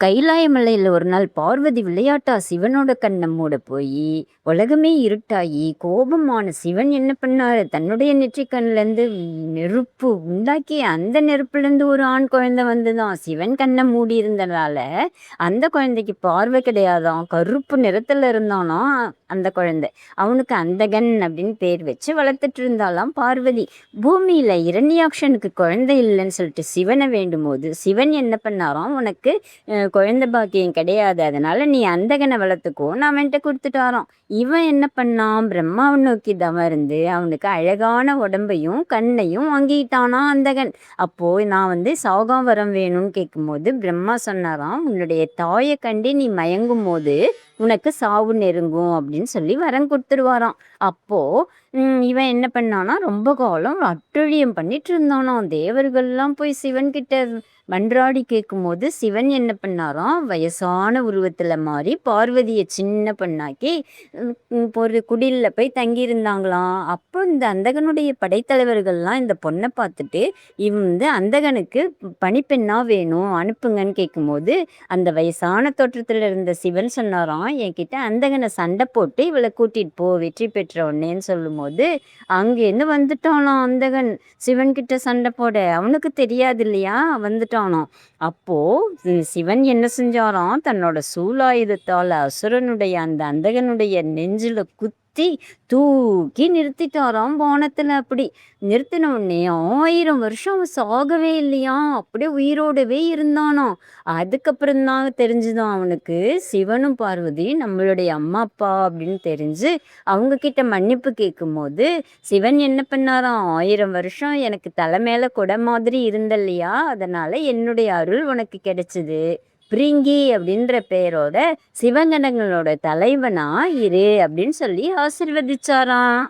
கைலாய மலையில ஒரு நாள் பார்வதி விளையாட்டா சிவனோட கண்ண மூட போயி, உலகமே இருட்டாயி, கோபமான சிவன் என்ன பண்ணாரு, தன்னுடைய நெற்றிக் கண்லேருந்து நெருப்பு உண்டாக்கி, அந்த நெருப்புலேருந்து ஒரு ஆண் குழந்தை வந்துதாம். சிவன் கண்ண மூடியிருந்தனால, அந்த குழந்தைக்கு பார்வை கிடையாதாம். கருப்பு நிறத்துல இருந்தானாம் அந்த குழந்தை. அவனுக்கு அந்தகன் அப்படின்னு பேர் வச்சு வளர்த்துட்டு இருந்தாளாம் பார்வதி. பூமியில இரண்யாக்ஷனுக்கு குழந்தை இல்லைன்னு சொல்லிட்டு சிவனை வேண்டும்போது, சிவன் என்ன பண்ணாராம், உனக்கு குழந்தை பாக்கியம் கிடையாது, அதனால நீ அந்தகனை வளர்த்துக்கோன்னு அவன்கிட்ட கொடுத்துட்டாராம். இவன் என்ன பண்ணான், பிரம்மாவை நோக்கி தவம் இருந்து அவனுக்கு அழகான உடம்பையும் கண்ணையும் வாங்கிட்டானா அந்தகன். அப்போ நான் சாகாம் வரம் வேணும்னு கேட்கும்போது பிரம்மா சொன்னாராம், உன்னுடைய தாயை கண்டு நீ மயங்கும் போது உனக்கு சாவு நெருங்கும் அப்படின்னு சொல்லி வரம் கொடுத்துருவாராம். அப்போ இவன் என்ன பண்ணானா, ரொம்ப காலம் அட்டழியம் பண்ணிட்டு இருந்தானாம். தேவர்கள்லாம் போய் சிவன் கிட்ட மன்றாடி கேட்கும்போது சிவன் என்ன பண்ணாராம், வயசான உருவத்துல மாறி பார்வதியை சின்ன பொண்ணாக்கி ஒரு குடில்ல போய் தங்கியிருந்தாங்களாம். அப்போ இந்த அந்தகனுடைய படைத்தலைவர்கள்லாம் இந்த பொண்ணை பார்த்துட்டு, இவன் அந்தகனுக்கு பணிப்பெண்ணா வேணும் அனுப்புங்கன்னு கேட்கும்போது, அந்த வயசான தோற்றத்துல இருந்த சிவன் சொன்னாராம், என்கிட்ட அந்தகனை சண்டை போட்டு இவளை கூட்டிட்டு போ வெற்றி பெற்ற உடனேன்னு சொல்லும்போது, அங்கேருந்து வந்துட்டானாம் அந்தகன் சிவன்கிட்ட சண்டை போட. அவனுக்கு தெரியாது இல்லையா வந்துட்டானாம். அப்போ சிவன் என்ன செஞ்சாராம், தன்னோட சூலாயுதத்தால் அசுரனுடைய அந்த அந்தகனுடைய நெஞ்சில தூக்கி நிறுத்திட்டாராம் வானத்துல. அப்படி நிறுத்தின உடனே 1000 வருஷம் அவன் சாகவே இல்லையா, அப்படியே உயிரோடவே இருந்தானாம். அதுக்கப்புறம் தான் தெரிஞ்சுதான் அவனுக்கு, சிவனும் பார்வதி நம்மளுடைய அம்மா அப்பா அப்படின்னு தெரிஞ்சு அவங்க கிட்ட மன்னிப்பு கேட்கும்போது சிவன் என்ன பண்ணாராம், 1000 வருஷம் எனக்கு தலை மேல கொடை மாதிரி இருந்தல்லையா, அதனால என்னுடைய அருள் உனக்கு கிடைச்சது, பிரிங்கி அப்படின்ற பெயரோட சிவகணங்களோட தலைவனா இரு அப்படின்னு சொல்லி ஆசிர்வதிச்சாராம்.